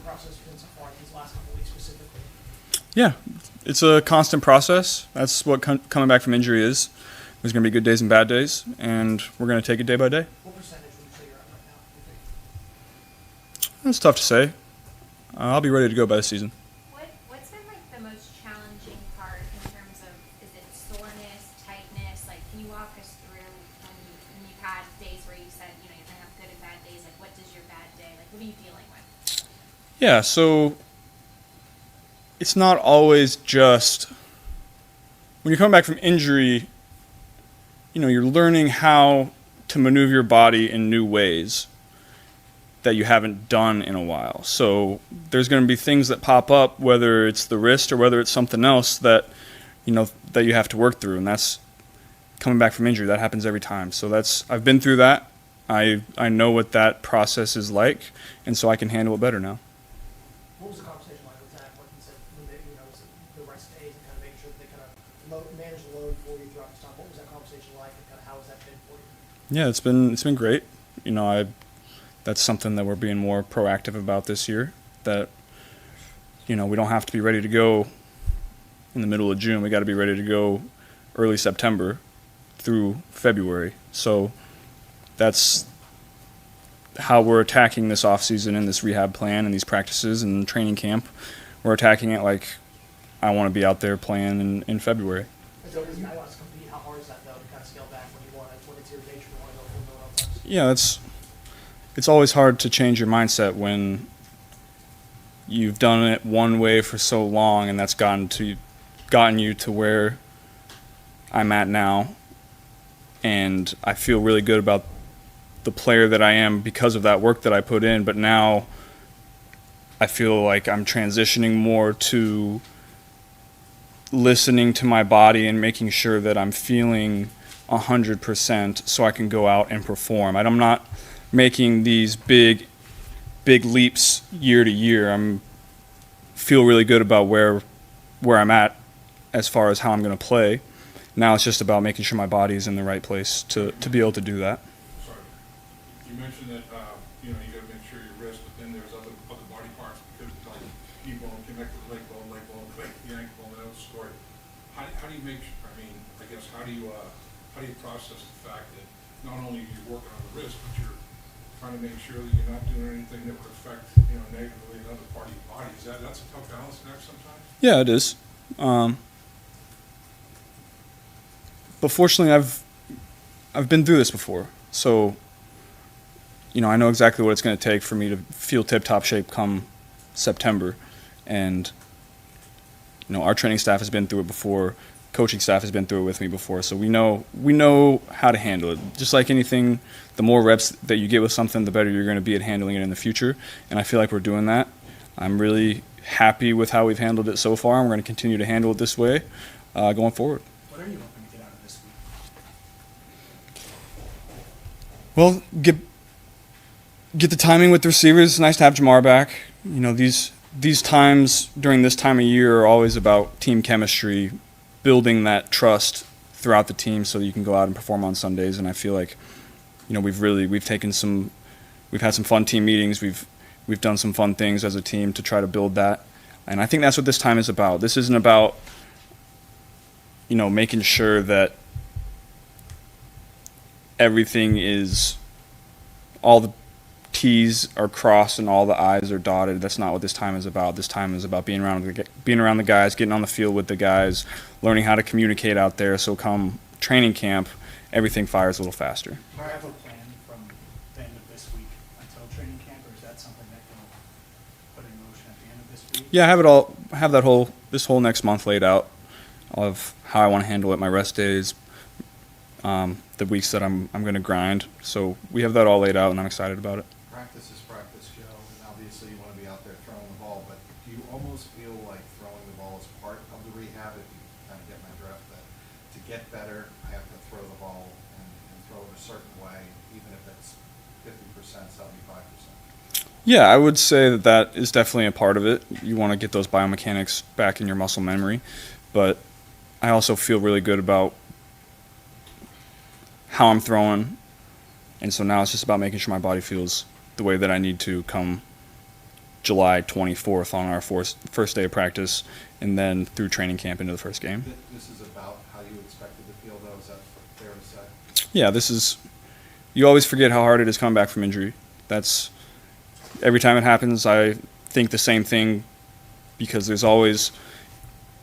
recovery process been so far these last couple weeks specifically? Yeah, it's a constant process. That's what coming back from injury is. There's going to be good days and bad days, and we're going to take it day by day. What percentage would you say you're at right now, do you think? It's tough to say. I'll be ready to go by the season. What's been like the most challenging part in terms of, is it soreness, tightness? Like, can you walk us through when you've had days where you said, you're going to have good and bad days? Like, what does your bad day, like, what are you dealing with? Yeah, so it's not always just when you're coming back from injury, you're learning how to maneuver your body in new ways that you haven't done in a while. So there's going to be things that pop up, whether it's the wrist or whether it's something else that that you have to work through, and that's coming back from injury. That happens every time. So I've been through that. I know what that process is like, and so I can handle it better now. What was the conversation like with Zach? What he said when they, the rest days and kind of making sure that they kind of manage the load for you throughout the time? What was that conversation like, and kind of how has that been for you? Yeah, it's been great. That's something that we're being more proactive about this year. That we don't have to be ready to go in the middle of June. We got to be ready to go early September through February. So that's how we're attacking this offseason and this rehab plan and these practices and training camp. We're attacking it like I want to be out there playing in February. So this guy wants to compete. How hard is that though to kind of scale back when it's your nature to want to go full no offense? Yeah, it's always hard to change your mindset when you've done it one way for so long, and that's gotten you to where I'm at now. And I feel really good about the player that I am because of that work that I put in, but now I feel like I'm transitioning more to listening to my body and making sure that I'm feeling 100% so I can go out and perform. I'm not making these big leaps year to year. I feel really good about where I'm at as far as how I'm going to play. Now it's just about making sure my body is in the right place to be able to do that. Sorry, you mentioned that you got to make sure your wrist, but then there's other body parts because like knee bone connect to the leg bone, connect to the ankle bone. That was the story. How do you make? I guess how do you process the fact that not only are you working on the wrist, but you're trying to make sure that you're not doing anything that would affect negatively another part of your body? That's a tough balance act sometimes. Yeah, it is. But fortunately, I've been through this before, so I know exactly what it's going to take for me to feel tip-top shape come September, and our training staff has been through it before, coaching staff has been through it with me before, so we know how to handle it. Just like anything, the more reps that you get with something, the better you're going to be at handling it in the future, and I feel like we're doing that. I'm really happy with how we've handled it so far, and we're going to continue to handle it this way going forward. What are you hoping to get out of this week? Well, get the timing with the receivers. It's nice to have Jamar back. These times during this time of year are always about team chemistry, building that trust throughout the team so that you can go out and perform on Sundays. And I feel like, we've had some fun team meetings. We've done some fun things as a team to try to build that. And I think that's what this time is about. This isn't about, making sure that everything is, all the T's are crossed and all the I's are dotted. That's not what this time is about. This time is about being around the guys, getting on the field with the guys, learning how to communicate out there. So come training camp, everything fires a little faster. Do you have a plan from the end of this week until training camp, or is that something that you'll put in motion at the end of this week? Yeah, I have this whole next month laid out of how I want to handle it, my rest days, the weeks that I'm going to grind. So we have that all laid out, and I'm excited about it. Practice is practice, Joe, and obviously you want to be out there throwing the ball, but do you almost feel like throwing the ball is part of the rehab, if you kind of get my drift, that to get better, I have to throw the ball and throw it a certain way, even if it's 50%, 75%? Yeah, I would say that is definitely a part of it. You want to get those biomechanics back in your muscle memory, but I also feel really good about how I'm throwing, and so now it's just about making sure my body feels the way that I need to come July 24th on our first day of practice, and then through training camp into the first game. This is about how you expected to feel, though, is that fair to say? Yeah, you always forget how hard it is coming back from injury. Every time it happens, I think the same thing, because there's always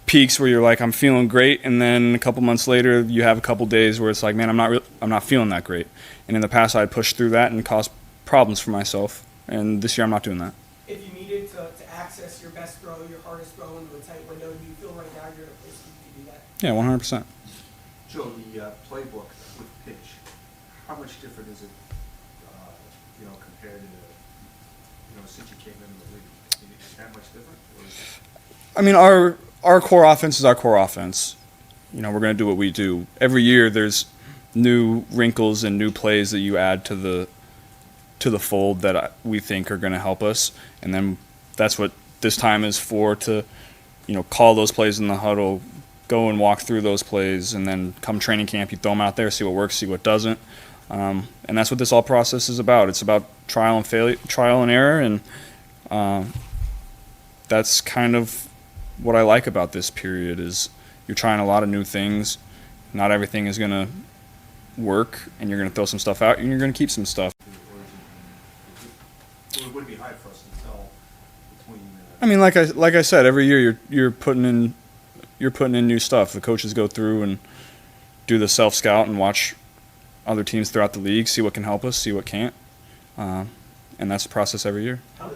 peaks where you're like, I'm feeling great, and then a couple months later, you have a couple days where it's like, man, I'm not feeling that great. And in the past, I'd push through that and cause problems for myself. And this year, I'm not doing that. If you needed to access your best throw, your hardest throw into a tight window, do you feel right now you're in a place you can do that? Yeah, 100%. Joe, the playbook with pitch, how much different is it, compared to, since you came into the league? Is it that much different? Or is it... I mean, our core offense is our core offense. We're going to do what we do. Every year, there's new wrinkles and new plays that you add to the fold that we think are going to help us, and then that's what this time is for, to call those plays in the huddle, go and walk through those plays, and then come training camp, you throw them out there, see what works, see what doesn't, and that's what this all process is about. It's about trial and error, and that's kind of what I like about this period. Is you're trying a lot of new things. Not everything is going to work, and you're going to throw some stuff out, and you're going to keep some stuff. It would be hard for us to tell between. I mean, like I said, every year you're putting in new stuff. The coaches go through and do the self scout and watch other teams throughout the league, see what can help us, see what can't, and that's the process every year. What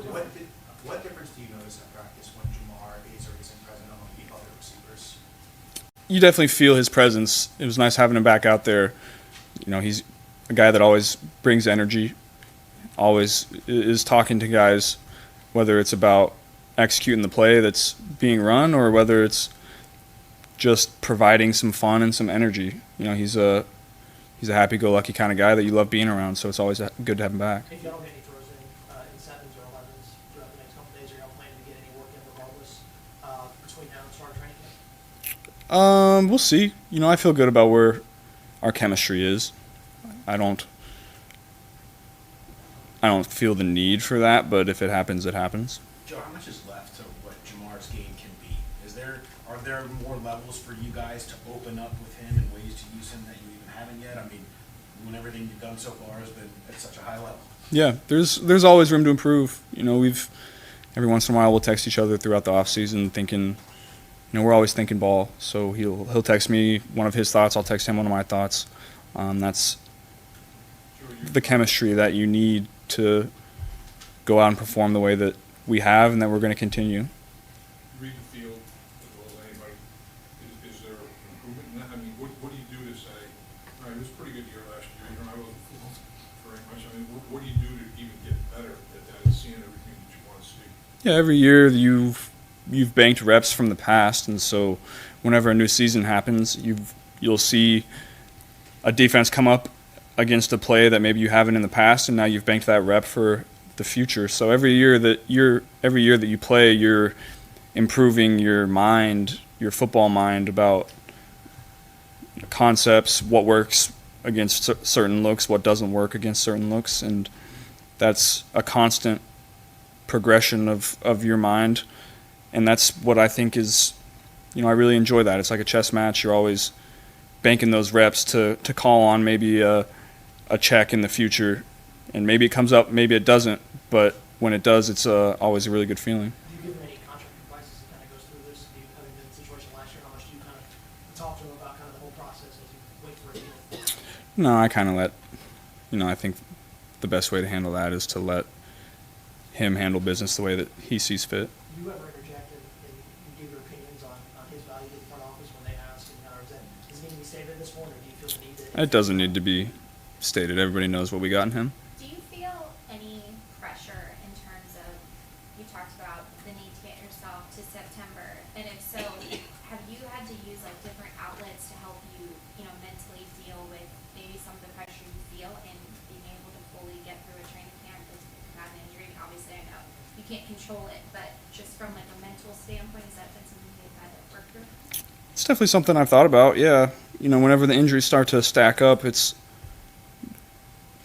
difference do you notice in practice when Jamar isn't present among the other receivers? You definitely feel his presence. It was nice having him back out there. He's a guy that always brings energy, always is talking to guys, whether it's about executing the play that's being run or whether it's just providing some fun and some energy. He's a happy-go-lucky kind of guy that you love being around, so it's always good to have him back. If y'all don't get any throws in 7s or 11s throughout the next couple of days, are y'all planning to get any work in regardless between now and start training camp? We'll see. I feel good about where our chemistry is. I don't feel the need for that, but if it happens, it happens. Joe, how much is left to what Jamar's game can be? Are there more levels for you guys to open up with him and ways to use him that you even haven't yet? I mean, when everything you've done so far has been at such a high level. Yeah, there's always room to improve. We've every once in a while we'll text each other throughout the off season thinking, we're always thinking ball. So he'll text me one of his thoughts, I'll text him one of my thoughts. That's the chemistry that you need to go out and perform the way that we have and that we're going to continue. Read the field as well as anybody. Is there improvement in that? I mean, what do you do to say, all right, it was a pretty good year last year, I wasn't fooled very much. I mean, what do you do to even get better at that, seeing everything that you want to see? Yeah, every year you've banked reps from the past, and so whenever a new season happens, you'll see a defense come up against a play that maybe you haven't in the past, and now you've banked that rep for the future. So every year that you play, you're improving your mind, your football mind, about concepts, what works against certain looks, what doesn't work against certain looks, and that's a constant progression of your mind, and that's what I think is, I really enjoy that. It's like a chess match. You're always banking those reps to call on maybe a check in the future, and maybe it comes up, maybe it doesn't, but when it does, it's always a really good feeling. Do you give him any contract advice as he kind of goes through this? Having been in the situation last year, how much do you kind of talk to him about kind of the whole process as you wait for a deal? No, I kind of I think the best way to handle that is to let him handle business the way that he sees fit. Do you ever interject and you give your opinions on his value to the front office when they ask? Or does it need to be stated at this point, or do you feel the need to? It doesn't need to be stated. Everybody knows what we got in him. Do you feel any pressure in terms of, you talked about the need to get yourself to September, and if so, have you had to use different outlets to help you, mentally deal with maybe some of the pressure you feel in being able to fully get through a training camp because you've had an injury? Obviously, I know you can't control it, but just from a mental standpoint, has that been something you've had to work through? It's definitely something I've thought about, yeah. Whenever the injuries start to stack up, it's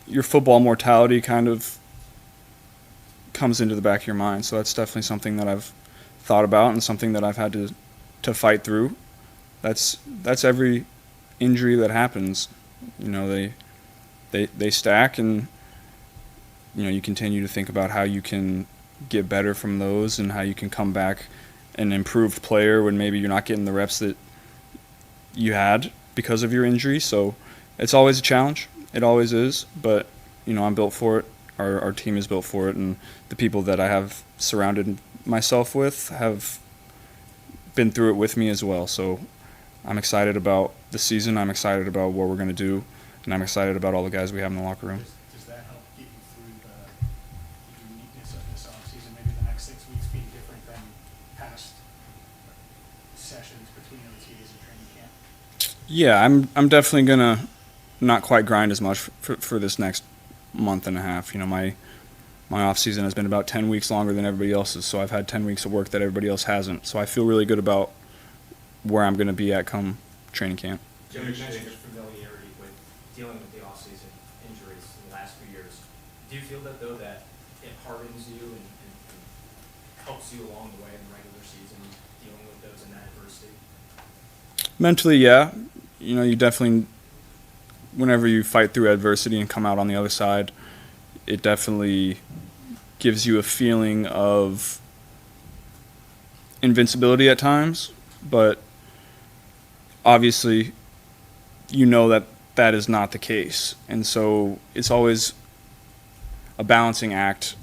your football mortality kind of comes into the back of your mind. So that's definitely something that I've thought about and something that I've had to fight through. That's every injury that happens. You know, they stack, and you know, you continue to think about how you can get better from those and how you can come back an improved player when maybe you're not getting the reps that you had because of your injury. So it's always a challenge. It always is. But, you know, I'm built for it. Our team is built for it. And the people that I have surrounded myself with have been through it with me as well. So I'm excited about the season. I'm excited about what we're going to do. And I'm excited about all the guys we have in the locker room. Does that help get you through the uniqueness of this offseason, maybe the next 6 weeks being different than past sessions between OTAs and training camp? Yeah, I'm definitely gonna not quite grind as much for this next month and a half. You know, my off season has been about 10 weeks longer than everybody else's, so I've had 10 weeks of work that everybody else hasn't. So I feel really good about where I'm gonna be at come training camp. Joe, you mentioned your familiarity with dealing with the off-season injuries in the last few years. Do you feel that, though, that it hardens you and helps you along the way in the regular season, dealing with those in that adversity? Mentally, yeah. You know, you definitely, whenever you fight through adversity and come out on the other side, it definitely gives you a feeling of invincibility at times, but obviously you know that that is not the case. And so it's always a balancing act.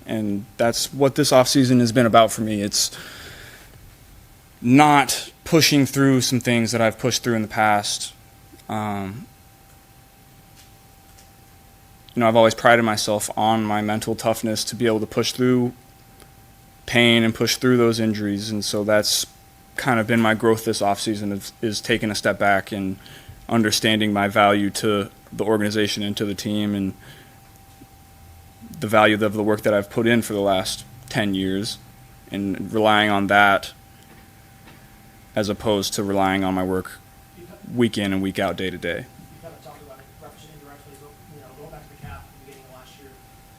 And that's what this offseason has been about for me. It's not pushing through some things that I've pushed through in the past. You know, I've always prided myself on my mental toughness to be able to push through pain and push through those injuries. And so that's kind of been my growth this offseason, is taking a step back and understanding my value to the organization and to the team, and the value of the work that I've put in for the last 10 years, and relying on that as opposed to relying on my work week in and week out, day to day. You kind of talked about it, referencing indirectly, but, you know, going back to the cap at the beginning of last year,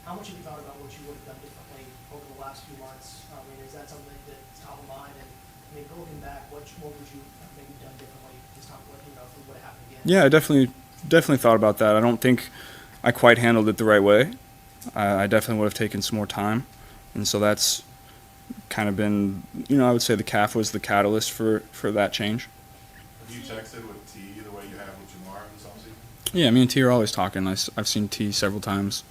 how much have you thought about what you would have done differently over the last few months? I mean, is that something that's top of mind? And, I mean, looking back, what would you have maybe done differently this time, you know, if it would have happened again? Yeah, I definitely thought about that. I don't think I quite handled it the right way. I definitely would have taken some more time. And so that's kind of been, you know, I would say the calf was the catalyst for that change. Have you texted with T the way you have with Jamar this offseason? Yeah, me and T are always talking. I've seen T several times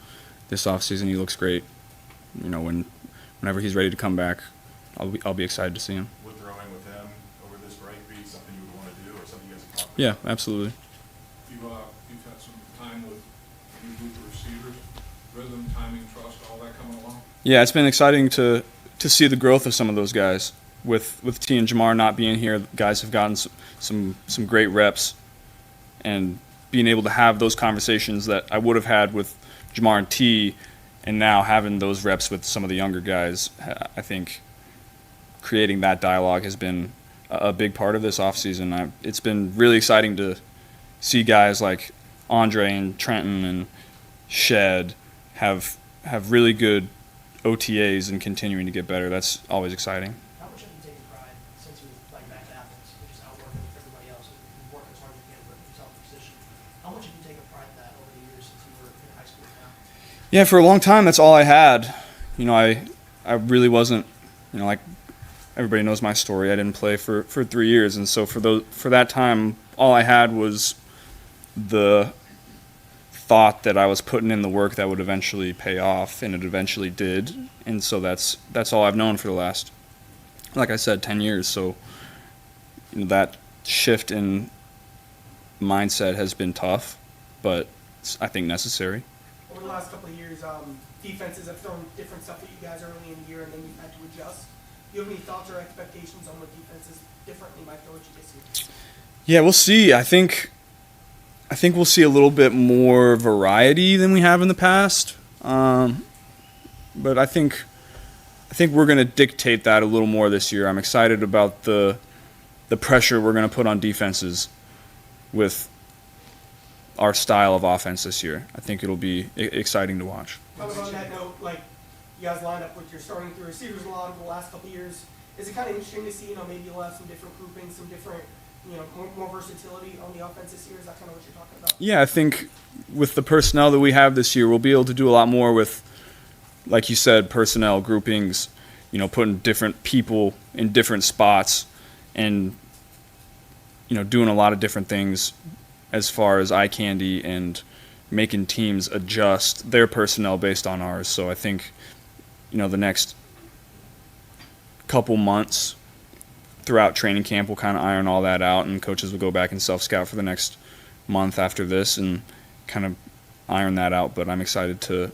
this offseason. He looks great. You know, whenever he's ready to come back, I'll be excited to see him. Would throwing with him over this break be something you would want to do, or something you guys have talked about? Yeah, absolutely. You've had some time with new group of receivers, rhythm, timing, trust, all that coming along? Yeah, it's been exciting to see the growth of some of those guys. With T and Jamar not being here, guys have gotten some great reps, and being able to have those conversations that I would have had with Jamar and T, and now having those reps with some of the younger guys, I think creating that dialogue has been a big part of this offseason. It's been really exciting to see guys like Andre and Trenton and Shed have really good OTAs and continuing to get better. That's always exciting. How much have you taken pride since you were like back to Athens, which is outworking everybody else and working as hard as you can to put yourself in position? How much have you taken pride in that over the years since you were in high school now? Yeah, for a long time, that's all I had. You know, I really wasn't, you know, like everybody knows my story. I didn't play for 3 years, and so for that time, all I had was the thought that I was putting in the work that would eventually pay off, and it eventually did. And so that's all I've known for the last, like I said, 10 years. So, you know, that shift in mindset has been tough, but it's, I think, necessary. Over the last couple of years, defenses have thrown different stuff at you guys early in the year, and then you've had to adjust. Do you have any thoughts or expectations on what defenses differently might throw at you this year? Yeah, we'll see. I think we'll see a little bit more variety than we have in the past. But I think we're going to dictate that a little more this year. I'm excited about the pressure we're going to put on defenses with our style of offense this year. I think it'll be exciting to watch. Kind of on that note, like, you guys lined up with your starting three receivers a lot over the last couple of years. Is it kind of interesting to see, maybe you'll have some different groupings, some different, more versatility on the offense this year? Is that kind of what you're talking about? Yeah, I think with the personnel that we have this year, we'll be able to do a lot more with, like you said, personnel groupings, putting different people in different spots and, doing a lot of different things as far as eye candy and making teams adjust their personnel based on ours. So I think, the next couple months throughout training camp, we'll kind of iron all that out, and coaches will go back and self-scout for the next month after this and kind of iron that out. But I'm excited to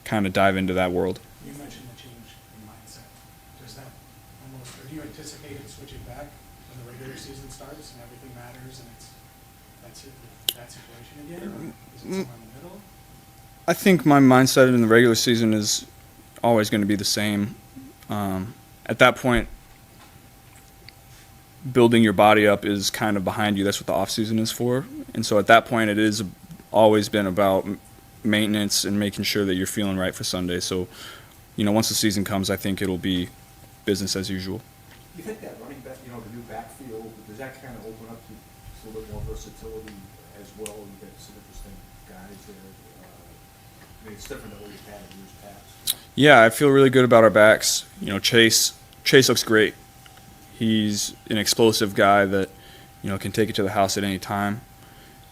kind of dive into that world. You mentioned the change in mindset. Does that almost, or do you anticipate it switching back when the regular season starts and everything matters and that's it, that situation again? Or is it somewhere in the middle? I think my mindset in the regular season is always going to be the same. At that point, building your body up is kind of behind you. That's what the offseason is for. And so at that point, it is always been about maintenance and making sure that you're feeling right for Sunday. So, once the season comes, I think it'll be business as usual. You think that running back, the new backfield, does that kind of open up to a little bit more versatility as well? You've got some interesting guys there. It's different than what we've had in years past. Yeah, I feel really good about our backs. Chase looks great. He's an explosive guy that, can take it to the house at any time.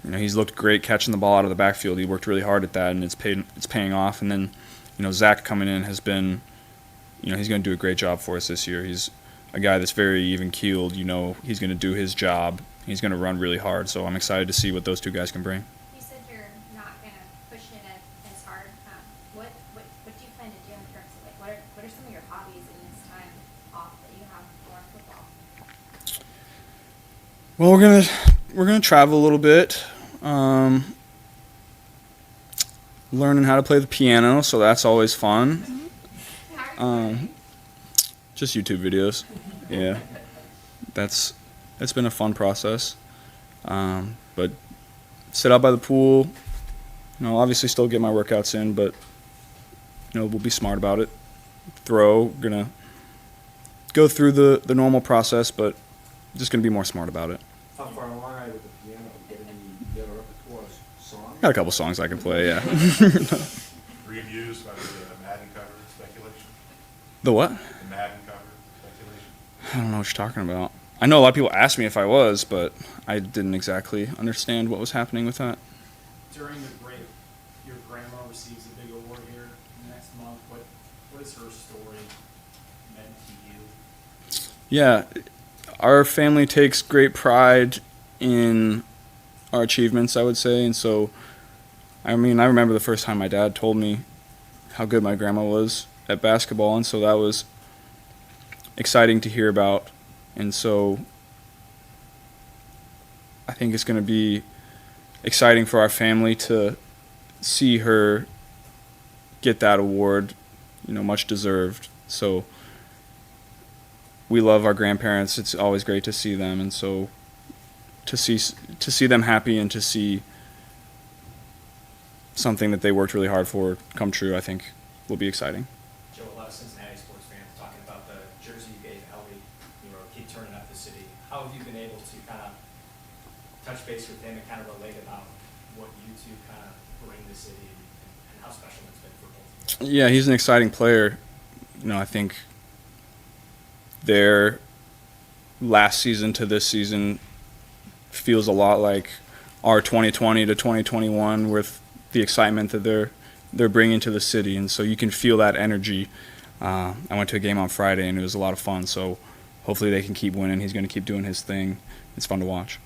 He's looked great catching the ball out of the backfield. He worked really hard at that, and it's paying off. And then, Zach coming in has been, he's going to do a great job for us this year. He's a guy that's very even-keeled. He's going to do his job. He's going to run really hard. So I'm excited to see what those two guys can bring. You said you're not going to push it as hard. What do you plan to do in terms of, what are some of your hobbies in this time off that you have for football? Well, we're gonna travel a little bit, learning how to play the piano, so that's always fun. Just YouTube videos, yeah. That's been a fun process, but sit out by the pool. Obviously still get my workouts in, but we'll be smart about it. Gonna go through the normal process, but just gonna be more smart about it. How far along are you with the piano? You got a repertoire song? Got a couple songs I can play, yeah. Reviews about the Madden cover speculation? The what? The Madden cover speculation? I don't know what you're talking about. I know a lot of people asked me if I was, but I didn't exactly understand what was happening with that. During the break, your grandma receives a big award here next month. What is her story meant to you? Yeah, our family takes great pride in our achievements, I would say. And so, I remember the first time my dad told me how good my grandma was at basketball, and so that was exciting to hear about. And so I think it's going to be exciting for our family to see her get that award, much deserved. So we love our grandparents. It's always great to see them, and so to see them happy and to see something that they worked really hard for come true, I think will be exciting. Joe, a lot of Cincinnati sports fans talking about the jersey you gave Ellie, keep turning up the city. How have you been able to kind of touch base with him and kind of relate about what you two kind of bring to the city and how special it's been for both of you? Yeah, he's an exciting player. I think their last season to this season feels a lot like our 2020 to 2021 with the excitement that they're bringing to the city, and so you can feel that energy. I went to a game on Friday, and it was a lot of fun, so hopefully they can keep winning. He's going to keep doing his thing. It's fun to watch.